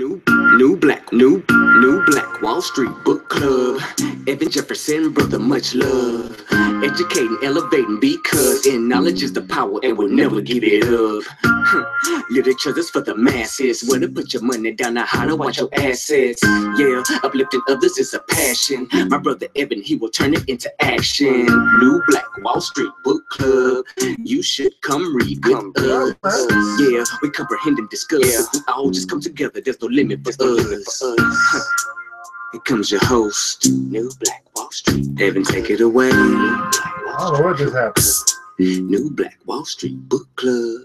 New Black Wall Street Book Club. Evan Jefferson, brother, much love. Educating, elevating, because in knowledge is the power and we'll never give it up. Literature's for the masses. Where to put your money down, now how to watch your assets. Yeah, uplifting others is a passion. My brother Evan, he will turn it into action. New Black Wall Street Book Club. You should come read with us. Yeah, we comprehend and discuss. Yeah. We all just come together. There's no limit for us. Here comes your host, New Black Wall Street. Evan, take it away. I don't know what just happened. New Black Wall Street Book Club.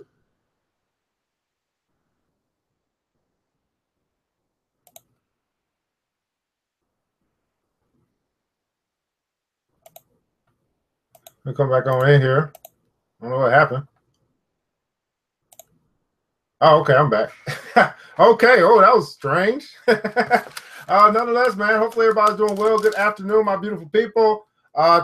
We'll come back on in here. I don't know what happened. Oh, okay, I'm back. Okay, oh, that was strange. Nonetheless, man, hopefully everybody's doing well. Good afternoon, my beautiful people.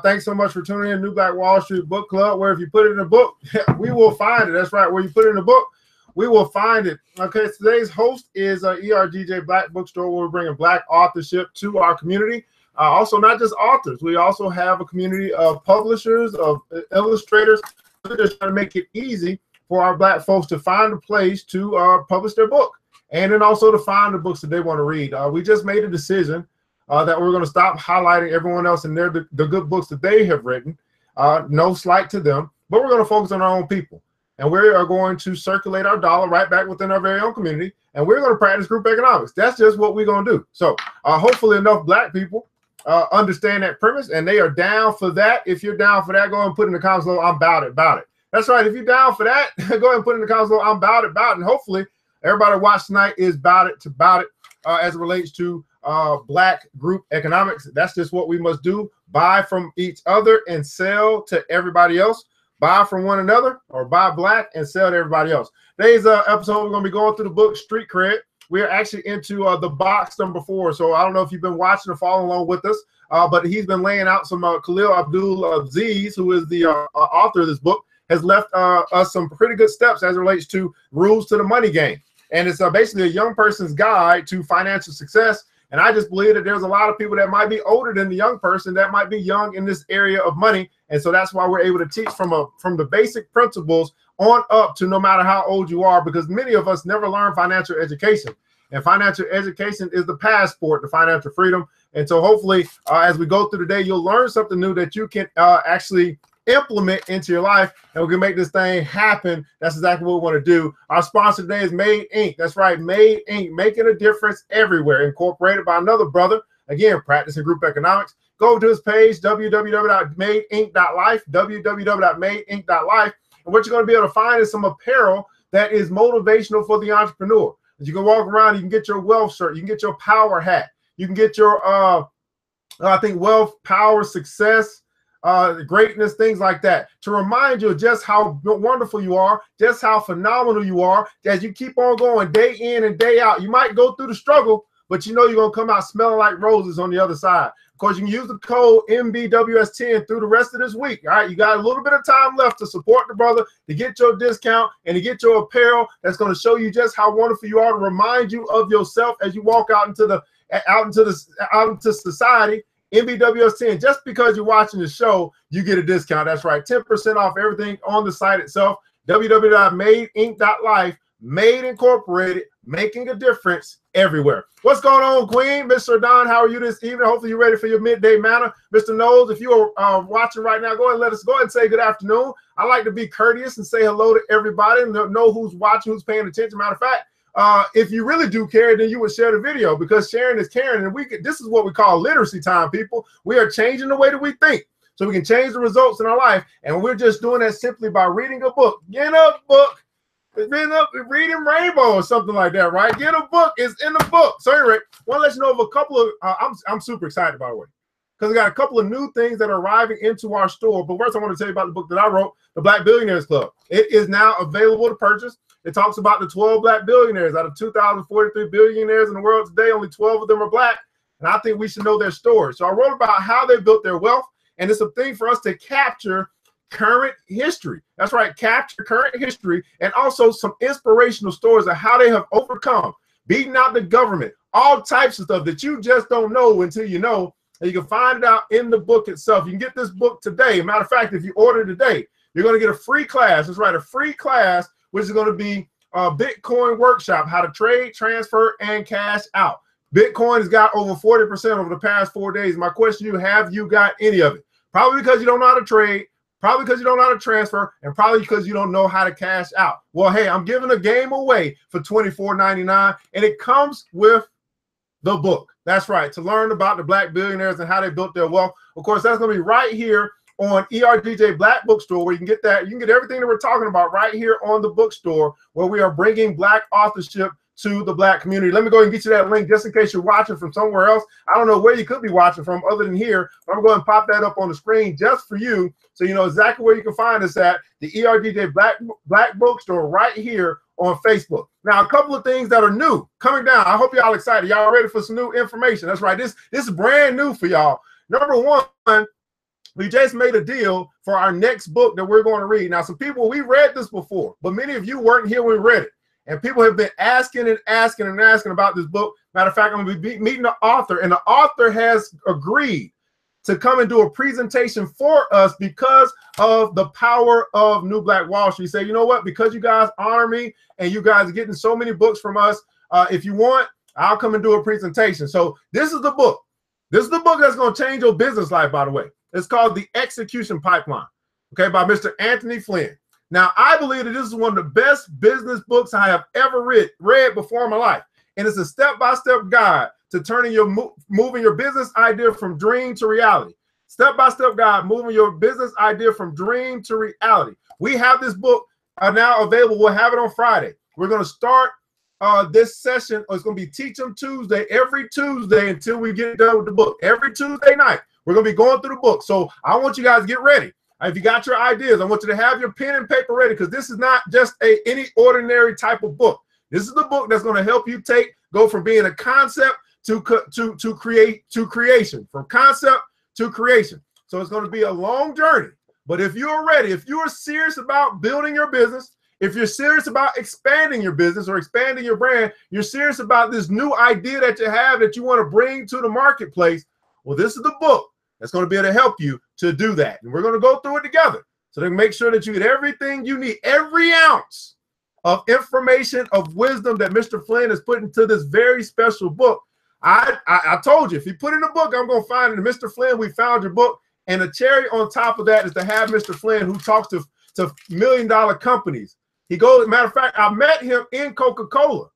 Thanks so much for tuning in. New Black Wall Street Book Club, where if you put it in a book, we will find it. That's right, where you put it in a book, we will find it. Okay, today's host is ERGJ Black Bookstore, where we're bringing Black authorship to our community. Also, not just authors. We also have a community of publishers, of illustrators. We're just trying to make it easy for our Black folks to find a place to publish their book, and then also to find the books that they want to read. We just made a decision that we're going to stop highlighting everyone else and the good books that they have written. No slight to them, but we're going to focus on our own people. And we are going to circulate our dollar right back within our very own community, and we're going to practice group economics. That's just what we're going to do. So hopefully enough Black people understand that premise, and they are down for that. If you're down for that, go ahead and put in the comments below, I'm about it. That's right. If you're down for that, go ahead and put in the comments below, I'm about it. And hopefully everybody watch tonight is about it as it relates to Black group economics. That's just what we must do. Buy from each other and sell to everybody else. Buy from one another, or buy Black and sell to everybody else. Today's episode, we're going to be going through the book Street Cred. We are actually into the box number 4. So I don't know if you've been watching or following along with us, but he's been laying out some Khalil Abdul-Aziz, who is the author of this book, has left us some pretty good steps as it relates to rules to the money game. And it's basically a young person's guide to financial success. And I just believe that there's a lot of people that might be older than the young person that might be young in this area of money. And so that's why we're able to teach from the basic principles on up to no matter how old you are, because many of us never learn financial education. And financial education is the passport to financial freedom. And so hopefully as we go through the day, you'll learn something new that you can actually implement into your life, and we can make this thing happen. That's exactly what we want to do. Our sponsor today is Made Inc. That's right, Made Inc. Making a difference everywhere. Incorporated by another brother, again, practicing group economics. Go to his page, www.madeinc.life, www.madeinc.life. And what you're going to be able to find is some apparel that is motivational for the entrepreneur. You can walk around, you can get your wealth shirt, you can get your power hat, you can get your, I think, wealth, power, success, greatness, things like that, to remind you of just how wonderful you are, just how phenomenal you are, as you keep on going day in and day out. You might go through the struggle, but you know you're going to come out smelling like roses on the other side. Of course, you can use the code MBWS10 through the rest of this week. All right, you got a little bit of time left to support the brother, to get your discount, and to get your apparel that's going to show you just how wonderful you are, to remind you of yourself as you walk out into society. MBWS10, just because you're watching the show, you get a discount. That's right, 10% off everything on the site itself. www.madeinc.life, Made Incorporated, making a difference everywhere. What's going on, Queen? Mr. Don, how are you this evening? Hopefully you're ready for your midday manna. Mr. Knowles, if you are watching right now, go ahead and say good afternoon. I like to be courteous and say hello to everybody and know who's watching, who's paying attention. Matter of fact, if you really do care, then you would share the video, because sharing is caring. And this is what we call literacy time, people. We are changing the way that we think so we can change the results in our life. And we're just doing that simply by reading a book. Get a book. Reading Rainbow or something like that, right? Get a book. It's in the book. So anyway, I want to let you know of a couple of, I'm super excited, by the way, because we got a couple of new things that are arriving into our store. But first, I want to tell you about the book that I wrote, The Black Billionaires Club. It is now available to purchase. It talks about the 12 Black billionaires. Out of 2,043 billionaires in the world today, only 12 of them are Black. And I think we should know their story. So I wrote about how they built their wealth. And it's a thing for us to capture current history. That's right, capture current history, and also some inspirational stories of how they have overcome beating out the government, all types of stuff that you just don't know until you know. And you can find it out in the book itself. You can get this book today. Matter of fact, if you order today, you're going to get a free class. That's right, a free class, which is going to be a Bitcoin workshop, how to trade, transfer, and cash out. Bitcoin has got over 40% over the past 4 days. My question to you, have you got any of it? Probably because you don't know how to trade, probably because you don't know how to transfer, and probably because you don't know how to cash out. Well, hey, I'm giving a game away for $24.99, and it comes with the book. That's right, to learn about the Black billionaires and how they built their wealth. Of course, that's going to be right here on ERGJ Black Bookstore, where you can get that. You can get everything that we're talking about right here on the bookstore, where we are bringing Black authorship to the Black community. Let me go and get you that link just in case you're watching from somewhere else. I don't know where you could be watching from other than here, but I'm going to pop that up on the screen just for you, so you know exactly where you can find us at, the ERGJ Black Bookstore right here on Facebook. Now, a couple of things that are new coming down. I hope y'all excited. Y'all ready for some new information? That's right. This is brand new for y'all. Number one, we just made a deal for our next book that we're going to read. Now, some people, we read this before, but many of you weren't here when we read it. And people have been asking and asking and asking about this book. Matter of fact, I'm going to be meeting the author, and the author has agreed to come and do a presentation for us because of the power of New Black Wall Street. Say, you know what? Because you guys honor me and you guys are getting so many books from us, if you want, I'll come and do a presentation. So this is the book. This is the book that's going to change your business life, by the way. It's called The Execution Pipeline, okay, by Mr. Anthony Flynn. Now, I believe that this is one of the best business books I have ever read before in my life. And it's a step-by-step guide to turning moving your business idea from dream to reality. Step-by-step guide, moving your business idea from dream to reality. We have this book now available. We'll have it on Friday. We're going to start this session. It's going to be Teach 'em Tuesday, every Tuesday until we get done with the book. Every Tuesday night, we're going to be going through the book. So I want you guys to get ready. If you got your ideas, I want you to have your pen and paper ready, because this is not just any ordinary type of book. This is the book that's going to help you go from being a concept to creation, from concept to creation. So it's going to be a long journey. But if you're ready, if you are serious about building your business, if you're serious about expanding your business or expanding your brand, you're serious about this new idea that you have that you want to bring to the marketplace, well, this is the book that's going to be able to help you to do that. And we're going to go through it together. So then make sure that you get everything you need, every ounce of information, of wisdom that Mr. Flynn has put into this very special book. I told you, if you put in a book, I'm going to find it. And Mr. Flynn, we found your book. And the cherry on top of that is to have Mr. Flynn, who talks to $1 million companies. He goes, matter of fact, I met him in Coca-Cola.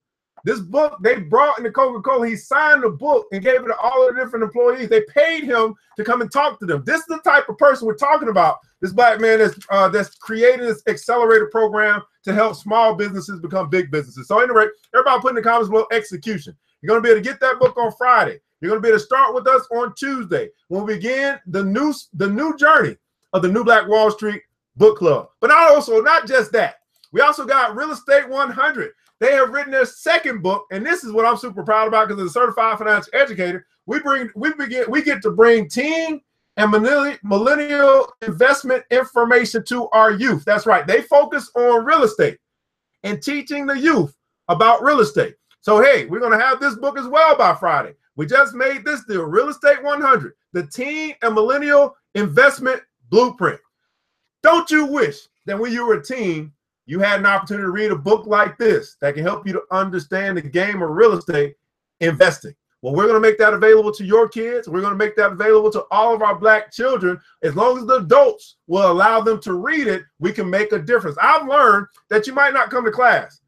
This book they brought into Coca-Cola. He signed the book and gave it to all the different employees. They paid him to come and talk to them. This is the type of person we're talking about. This Black man that's creating this accelerator program to help small businesses become big businesses. So anyway, everybody put in the comments below execution. You're going to be able to get that book on Friday. You're going to be able to start with us on Tuesday when we begin the new journey of the New Black Wall Street Book Club. But not just that. We also got Real Estate 100. They have written their second book, and this is what I'm super proud about, because as a certified financial educator, we get to bring teen and millennial investment information to our youth. That's right. They focus on real estate and teaching the youth about real estate. So, hey, we're going to have this book as well by Friday. We just made this deal, Real Estate 100, the Teen and Millennial Investment Blueprint. Don't you wish that when you were a teen, you had an opportunity to read a book like this that can help you to understand the game of real estate investing? Well, we're going to make that available to your kids. We're going to make that available to all of our Black children. As long as the adults will allow them to read it, we can make a difference. I've learned that you might not come to class,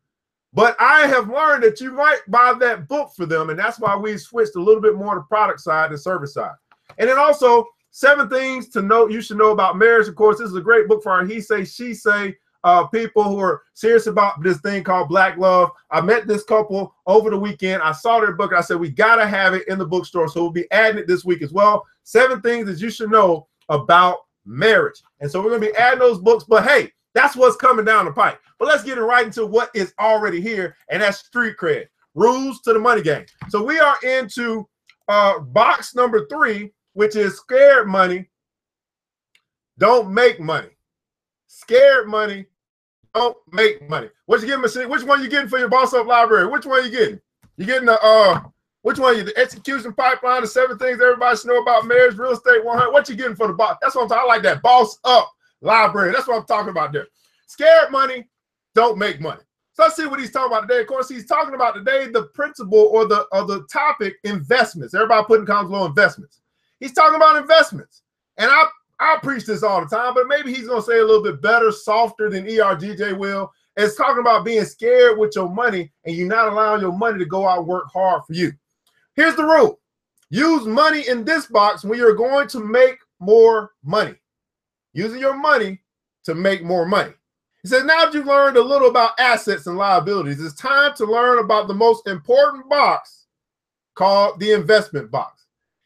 but I have learned that you might buy that book for them, and that's why we switched a little bit more to product side and service side. And then also 7 things to know you should know about marriage. Of course, this is a great book for our he say, she say people who are serious about this thing called Black love. I met this couple over the weekend. I saw their book. And I said, we got to have it in the bookstore. So we'll be adding it this week as well. 7 things that you should know about marriage. And so we're going to be adding those books. But hey, that's what's coming down the pipe. But let's get it right into what is already here. And that's street cred, rules to the money game. So we are into box number 3, which is scared money don't make money. Scared money don't make money. What you getting, Machine? Which one you getting for your Boss Up library? Which one you getting? You getting the which one? You the execution pipeline, the 7 things everybody should know about marriage, real estate 100. What you getting for the boss? That's what I'm talking. I like that boss up library. That's what I'm talking about there. Scared money don't make money. So let's see what he's talking about today. Of course, he's talking about today the principle or the topic investments. Everybody putting comments below investments. He's talking about investments, and I preach this all the time, but maybe he's gonna say a little bit better, softer than ERGJ will. It's talking about being scared with your money and you not allowing your money to go out and work hard for you. Here's the rule. Use money in this box when you're going to make more money. Using your money to make more money. He says, now that you've learned a little about assets and liabilities, it's time to learn about the most important box called the investment box.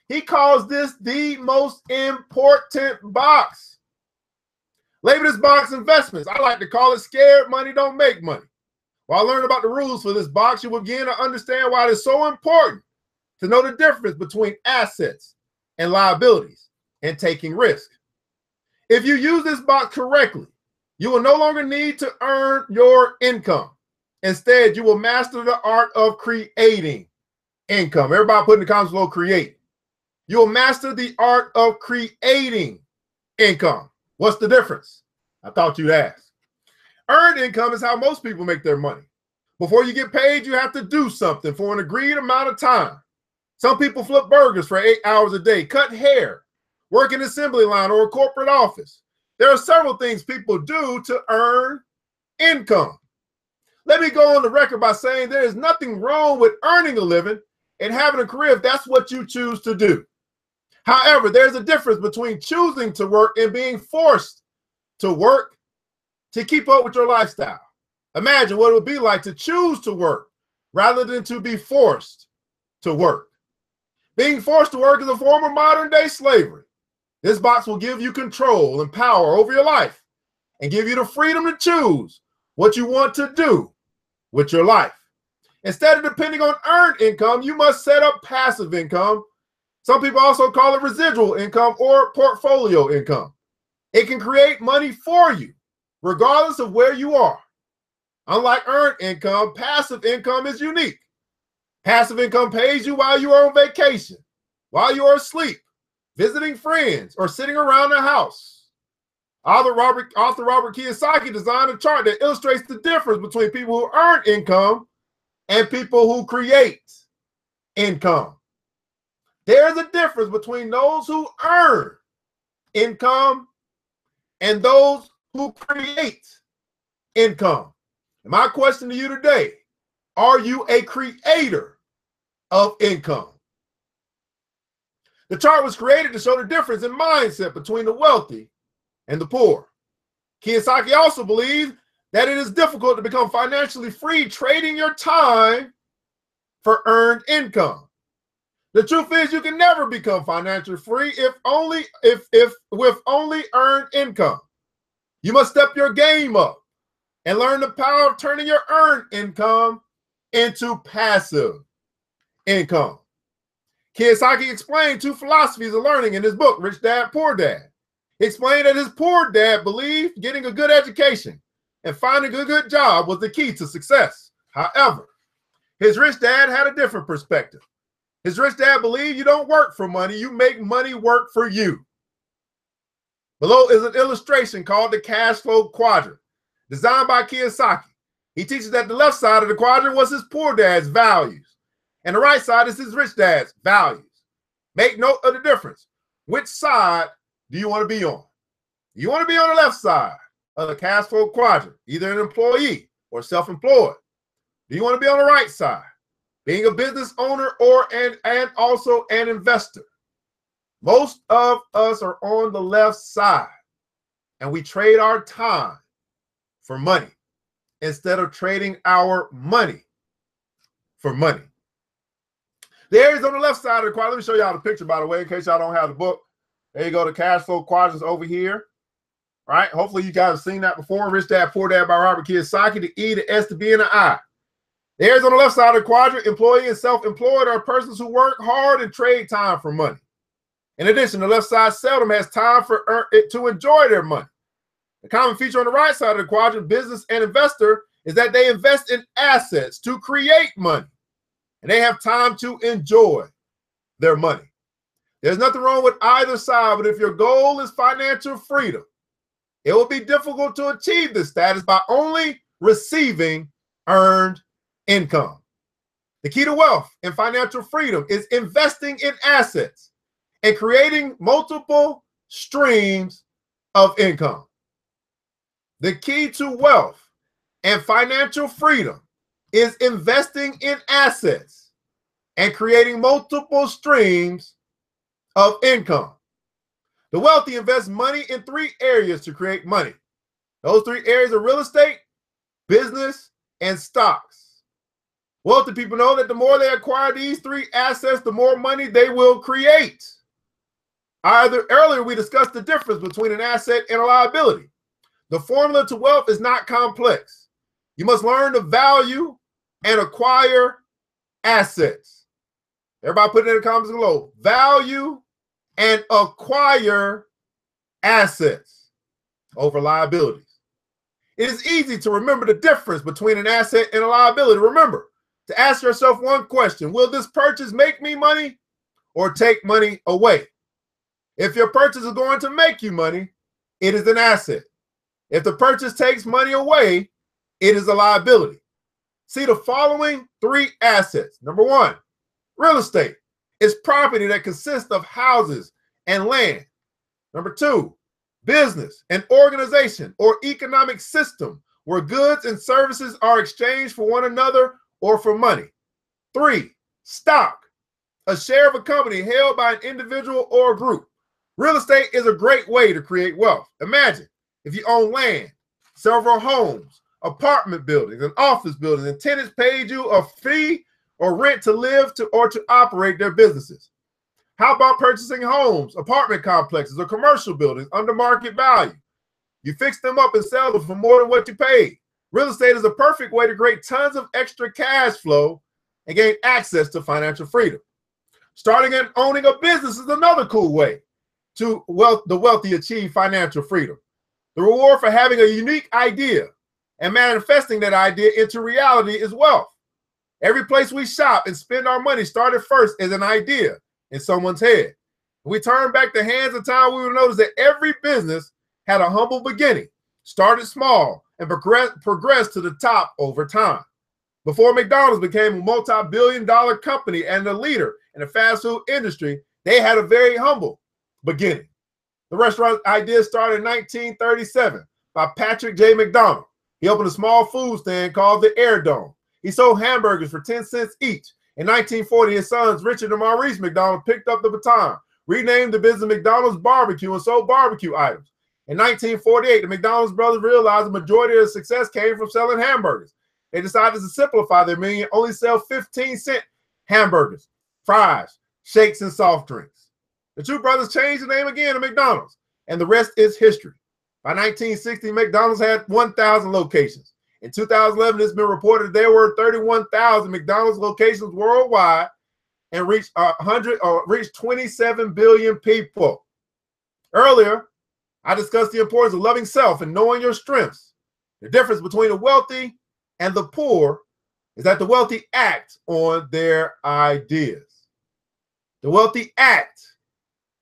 He calls this the most important box. Label this box investments. I like to call it scared money don't make money. While learning about the rules for this box, you will begin to understand why it is so important to know the difference between assets and liabilities and taking risk. If you use this box correctly, you will no longer need to earn your income. Instead, you will master the art of creating income. Everybody put in the comments below, create. You will master the art of creating income. What's the difference? I thought you'd ask. Earned income is how most people make their money. Before you get paid, you have to do something for an agreed amount of time. Some people flip burgers for 8 hours a day, cut hair, work in an assembly line or a corporate office. There are several things people do to earn income. Let me go on the record by saying there is nothing wrong with earning a living and having a career if that's what you choose to do. However, there's a difference between choosing to work and being forced to work to keep up with your lifestyle. Imagine what it would be like to choose to work rather than to be forced to work. Being forced to work is a form of modern day slavery. This box will give you control and power over your life and give you the freedom to choose what you want to do with your life. Instead of depending on earned income, you must set up passive income. Some people also call it residual income or portfolio income. It can create money for you, regardless of where you are. Unlike earned income, passive income is unique. Passive income pays you while you are on vacation, while you are asleep, visiting friends, or sitting around the house. Author Robert Kiyosaki designed a chart that illustrates the difference between people who earn income and people who create income. There's a difference between those who earn income and those who create income. And my question to you today, are you a creator of income? The chart was created to show the difference in mindset between the wealthy and the poor. Kiyosaki also believes that it is difficult to become financially free trading your time for earned income. The truth is you can never become financially free with only earned income. You must step your game up and learn the power of turning your earned income into passive income. Kiyosaki explained 2 philosophies of learning in his book, Rich Dad, Poor Dad. He explained that his poor dad believed getting a good education and finding a good job was the key to success. However, his rich dad had a different perspective. His rich dad believed you don't work for money, you make money work for you. Below is an illustration called the cash flow quadrant, designed by Kiyosaki. He teaches that the left side of the quadrant was his poor dad's values, and the right side is his rich dad's values. Make note of the difference. Which side do you want to be on? You want to be on the left side of the cash flow quadrant, either an employee or self-employed. Do you want to be on the right side, being a business owner or and also an investor? Most of us are on the left side, and we trade our time for money instead of trading our money for money. The areas on the left side of the quadrant, let me show y'all the picture, by the way, in case y'all don't have the book. There you go, the cash flow quadrants over here. All right, hopefully you guys have seen that before. Rich Dad, Poor Dad by Robert Kiyosaki, the E, the S, the B, and the I. The areas on the left side of the quadrant, employee and self-employed, are persons who work hard and trade time for money. In addition, the left side seldom has time to enjoy their money. The common feature on the right side of the quadrant, business and investor, is that they invest in assets to create money. and they have time to enjoy their money. There's nothing wrong with either side, but if your goal is financial freedom, it will be difficult to achieve this status by only receiving earned income. The key to wealth and financial freedom is investing in assets and creating multiple streams of income. The key to wealth and financial freedom is investing in assets and creating multiple streams of income. The wealthy invest money in 3 areas to create money. Those 3 areas are real estate, business, and stocks. Wealthy people know that the more they acquire these 3 assets, the more money they will create. Earlier, we discussed the difference between an asset and a liability. The formula to wealth is not complex. You must learn to value and acquire assets. Everybody put it in the comments below. Value and acquire assets over liabilities. It is easy to remember the difference between an asset and a liability. Remember to ask yourself one question: will this purchase make me money or take money away? If your purchase is going to make you money, it is an asset. If the purchase takes money away, it is a liability. See the following 3 assets. Number 1, real estate. It's property that consists of houses and land. Number 2, business, an organization or economic system where goods and services are exchanged for one another or for money. 3, stock, a share of a company held by an individual or a group. Real estate is a great way to create wealth. Imagine if you own land, several homes, apartment buildings, and office buildings, and tenants paid you a fee or rent to live or to operate their businesses. How about purchasing homes, apartment complexes, or commercial buildings under market value? You fix them up and sell them for more than what you paid. Real estate is a perfect way to create tons of extra cash flow and gain access to financial freedom. Starting and owning a business is another cool way to the wealthy achieve financial freedom. The reward for having a unique idea and manifesting that idea into reality is wealth. Every place we shop and spend our money started first as an idea in someone's head. If we turn back the hands of time, we will notice that every business had a humble beginning, started small, and progressed to the top over time. Before McDonald's became a multi-billion-dollar company and a leader in the fast food industry, they had a very humble beginning. The restaurant idea started in 1937 by Patrick J. McDonald. He opened a small food stand called the Air Dome. He sold hamburgers for 10 cents each. In 1940, his sons, Richard and Maurice McDonald, picked up the baton, renamed the business McDonald's Barbecue, and sold barbecue items. In 1948, the McDonald's brothers realized the majority of their success came from selling hamburgers. They decided to simplify their menu and only sell 15-cent hamburgers, fries, shakes, and soft drinks. The two brothers changed the name again to McDonald's, and the rest is history. By 1960, McDonald's had 1,000 locations. In 2011, it's been reported there were 31,000 McDonald's locations worldwide and reached 27 billion people. Earlier, I discussed the importance of loving self and knowing your strengths. The difference between the wealthy and the poor is that the wealthy act on their ideas. The wealthy act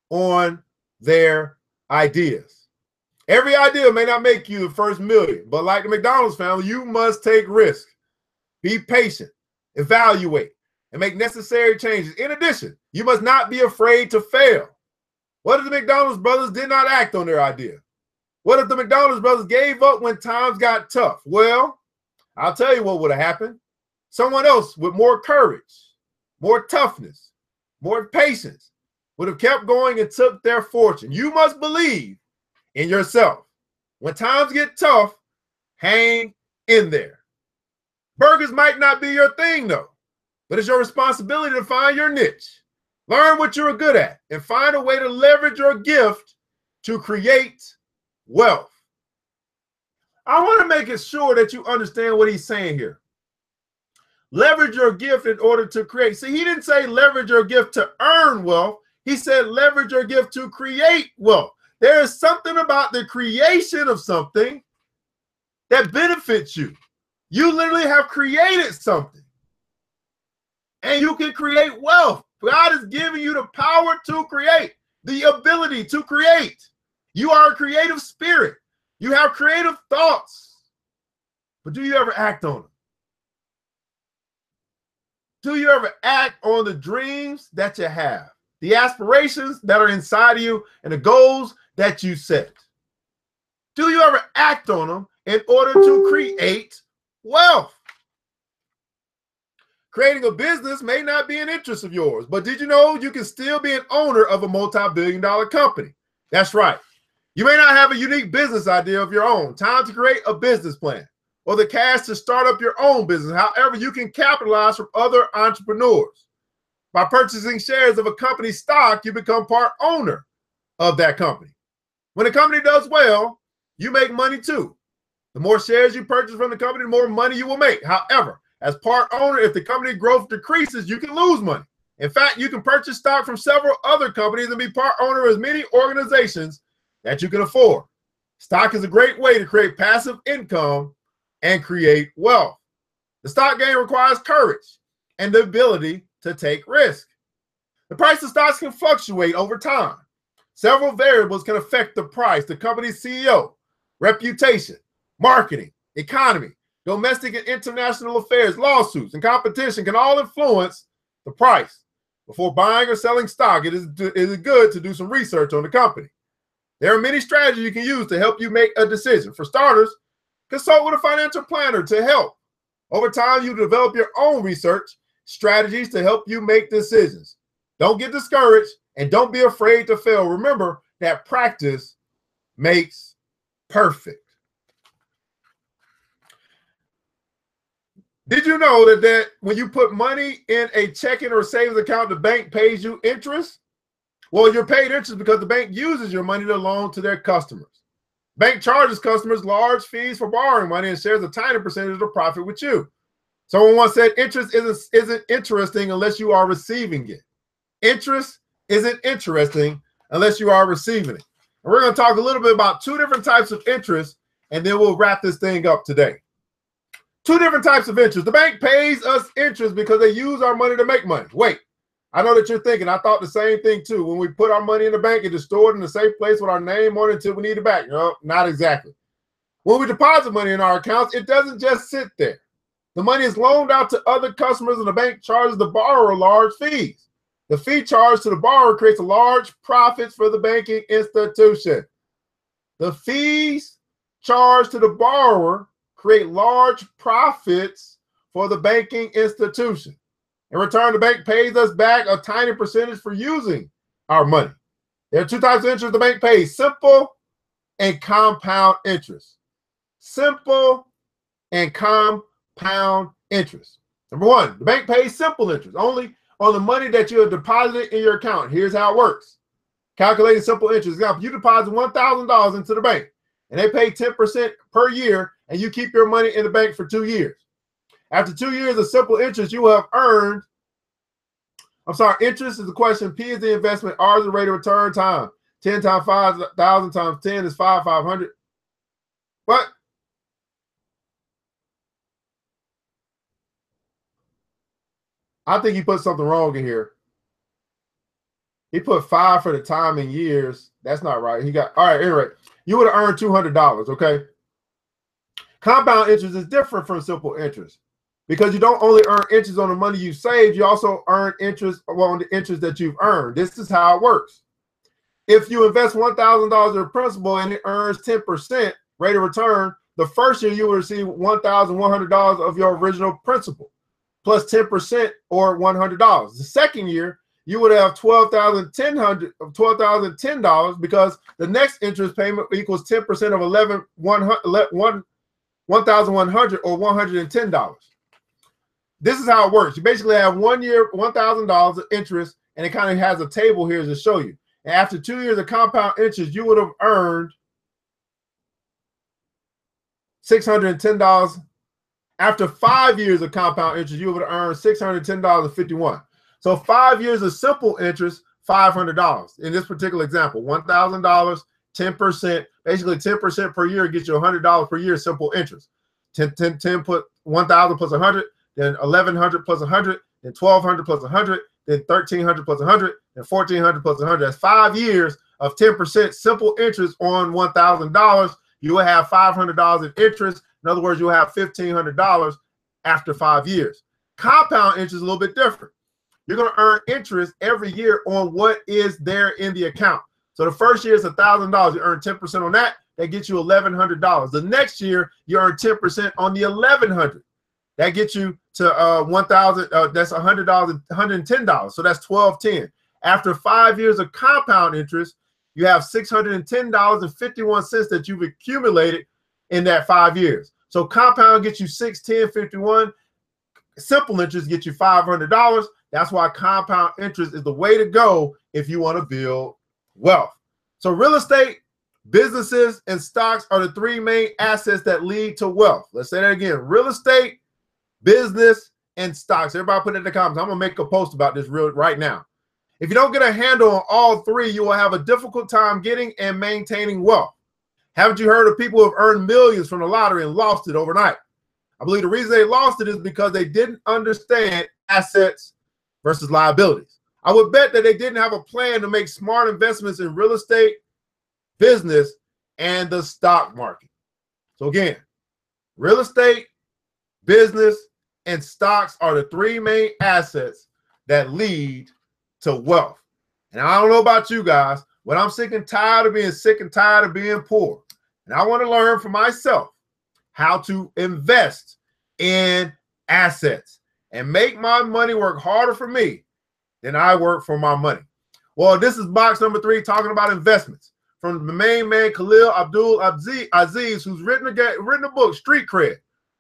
on their ideas. Every idea may not make you the first million, but like the McDonald's family, you must take risks, be patient, evaluate, and make necessary changes. In addition, you must not be afraid to fail. What if the McDonald's brothers did not act on their idea? What if the McDonald's brothers gave up when times got tough? Well, I'll tell you what would have happened. Someone else with more courage, more toughness, more patience would have kept going and took their fortune. You must believe in yourself. When times get tough, hang in there. Burgers might not be your thing, though, but it's your responsibility to find your niche. Learn what you're good at and find a way to leverage your gift to create wealth. I want to make it sure that you understand what he's saying here. Leverage your gift in order to create. See, he didn't say leverage your gift to earn wealth. He said leverage your gift to create wealth. There is something about the creation of something that benefits you. You literally have created something. and you can create wealth. God is giving you the power to create, the ability to create. You are a creative spirit. You have creative thoughts. But do you ever act on them? Do you ever act on the dreams that you have, the aspirations that are inside of you, and the goals that you set? Do you ever act on them in order to create wealth? Creating a business may not be an interest of yours, but did you know you can still be an owner of a multi-billion-dollar company? That's right. You may not have a unique business idea of your own, time to create a business plan, or the cash to start up your own business. However, you can capitalize from other entrepreneurs. By purchasing shares of a company's stock, you become part owner of that company. When a company does well, you make money too. The more shares you purchase from the company, the more money you will make. However, as part owner, if the company growth decreases, you can lose money. In fact, you can purchase stock from several other companies and be part owner of as many organizations that you can afford. Stock is a great way to create passive income and create wealth. The stock game requires courage and the ability to take risk. The price of stocks can fluctuate over time. Several variables can affect the price: the company's CEO, reputation, marketing, economy, domestic and international affairs, lawsuits, and competition can all influence the price. Before buying or selling stock, it is good to do some research on the company. There are many strategies you can use to help you make a decision. For starters, consult with a financial planner to help. Over time, you develop your own research strategies to help you make decisions. Don't get discouraged and don't be afraid to fail. Remember that practice makes perfect. Did you know that when you put money in a checking or savings account, the bank pays you interest? Well, you're paid interest because the bank uses your money to loan to their customers. Bank charges customers large fees for borrowing money and shares a tiny percentage of the profit with you. Someone once said interest isn't interesting unless you are receiving it. Interest isn't interesting unless you are receiving it. And we're going to talk a little bit about two different types of interest, and then we'll wrap this thing up today. Two different types of interest. The bank pays us interest because they use our money to make money. Wait, I know that you're thinking, I thought the same thing too. When we put our money in the bank, it's stored in the safe place with our name on it until we need it back. No, not exactly. When we deposit money in our accounts, it doesn't just sit there. The money is loaned out to other customers and the bank charges the borrower large fees. The fee charged to the borrower creates large profits for the banking institution. The fees charged to the borrower create large profits for the banking institution. In return, the bank pays us back a tiny percentage for using our money. There are two types of interest the bank pays: simple and compound interest. Simple and compound interest. Number one, the bank pays simple interest only on the money that you have deposited in your account. Here's how it works. Calculating simple interest. Example, you deposit $1,000 into the bank and they pay 10% per year, and you keep your money in the bank for 2 years. After 2 years of simple interest, you will have earned, interest is the question, P is the investment, R is the rate of return, time. 10 times 5,000 times 10 is 500. But I think he put something wrong in here. He put 5 for the time in years. That's not right. He got, all right, anyway, you would have earned $200, okay? Compound interest is different from simple interest because you don't only earn interest on the money you saved, you also earn interest on the interest that you've earned. This is how it works. If you invest $1,000 in principal and it earns 10% rate of return, the first year you will receive $1,100 of your original principal plus 10% or $100. The second year, you would have $12,010 because the next interest payment equals 10% of $1,100 or $110. This is how it works. You basically have 1 year, $1,000 of interest, and it kind of has a table here to show you. And after 2 years of compound interest, you would have earned $610. After 5 years of compound interest, you would have earned $610.51. So 5 years of simple interest, $500. In this particular example, $1,000, 10%, basically 10% per year gets you $100 per year simple interest. 10 put 1,000 plus 100, then 1,100 plus 100, then 1,200 plus 100, then 1,300 plus 100, and 1,400 plus 100. That's 5 years of 10% simple interest on $1,000. You will have $500 in interest. In other words, you'll have $1,500 after 5 years. Compound interest is a little bit different. You're going to earn interest every year on what is there in the account. So the first year is $1,000. You earn 10% on that. That gets you $1,100. The next year, you earn 10% on the $1,100. That gets you to $1,000. That's $100, $110. So that's $1,210. After 5 years of compound interest, you have $610.51 that you've accumulated in that 5 years. So compound gets you $610.51. Simple interest gets you $500. That's why compound interest is the way to go if you want to build wealth. So real estate, businesses, and stocks are the three main assets that lead to wealth. Let's say that again. Real estate, business, and stocks. Everybody put it in the comments. I'm going to make a post about this right now. If you don't get a handle on all three, you will have a difficult time getting and maintaining wealth. Haven't you heard of people who have earned millions from the lottery and lost it overnight? I believe the reason they lost it is because they didn't understand assets versus liabilities. I would bet that they didn't have a plan to make smart investments in real estate, business, and the stock market. So again, real estate, business, and stocks are the three main assets that lead to wealth. And I don't know about you guys, but I'm sick and tired of being sick and tired of being poor. And I want to learn for myself how to invest in assets and make my money work harder for me than I work for my money. Well, this is box number 3, talking about investments, from the main man, Khalil Abdul-Aziz, who's written a book, Street Cred,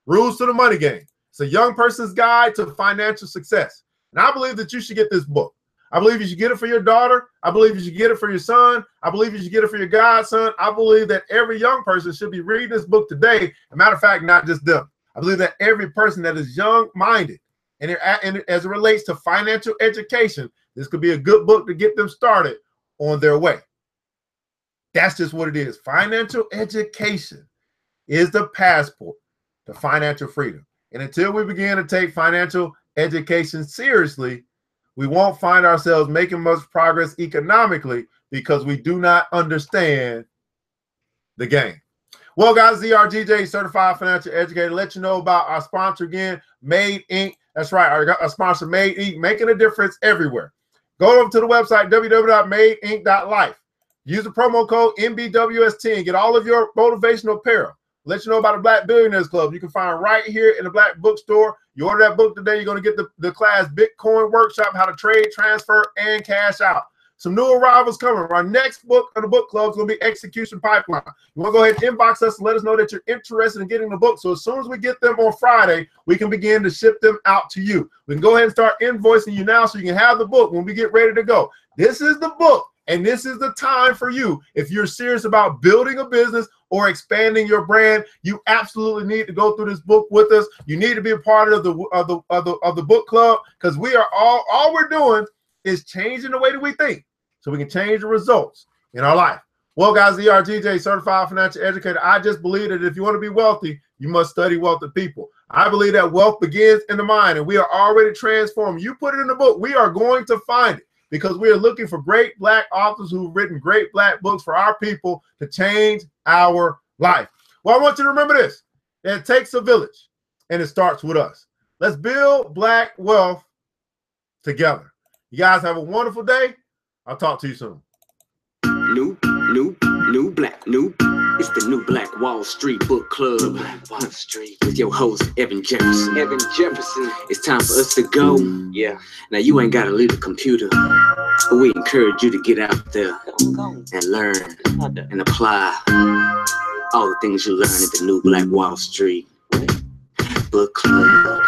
Rules to the Money Game. It's a young person's guide to financial success. And I believe that you should get this book. I believe you should get it for your daughter. I believe you should get it for your son. I believe you should get it for your godson. I believe that every young person should be reading this book today. As a matter of fact, not just them. I believe that every person that is young-minded, and as it relates to financial education, this could be a good book to get them started on their way. That's just what it is. Financial education is the passport to financial freedom. And until we begin to take financial education seriously, we won't find ourselves making much progress economically because we do not understand the game. Well, guys, ERGJ, Certified Financial Educator, let you know about our sponsor again, Made Inc. That's right, our sponsor, Made Inc., making a difference everywhere. Go over to the website, www.madeinc.life. Use the promo code MBWS10. Get all of your motivational apparel. Let you know about the Black Billionaires Club. You can find right here in the Black Bookstore. You order that book today, you're going to get the class Bitcoin Workshop, how to trade, transfer, and cash out. Some new arrivals coming. Our next book of the book club is going to be Execution Pipeline. You want to go ahead and inbox us and let us know that you're interested in getting the book. So as soon as we get them on Friday, we can begin to ship them out to you. We can go ahead and start invoicing you now so you can have the book when we get ready to go. This is the book, and this is the time for you. If you're serious about building a business or expanding your brand, you absolutely need to go through this book with us. You need to be a part of the book club, because we are all we're doing is changing the way that we think so we can change the results in our life. Well, guys, ERGJ, Certified Financial Educator, I just believe that if you want to be wealthy, you must study wealthy people. I believe that wealth begins in the mind, and we are already transformed. You put it in the book, we are going to find it, because we are looking for great Black authors who've written great Black books for our people to change our life. Well, I want you to remember this. It takes a village, and it starts with us. Let's build Black wealth together. You guys have a wonderful day. I'll talk to you soon. New Black. It's the New Black Wall Street Book Club. Wall Street. With your host, Evan Jefferson. It's time for us to go. Yeah. Now, you ain't got to leave the computer, but we encourage you to get out there and learn and apply all the things you learn at the New Black Wall Street Book Club.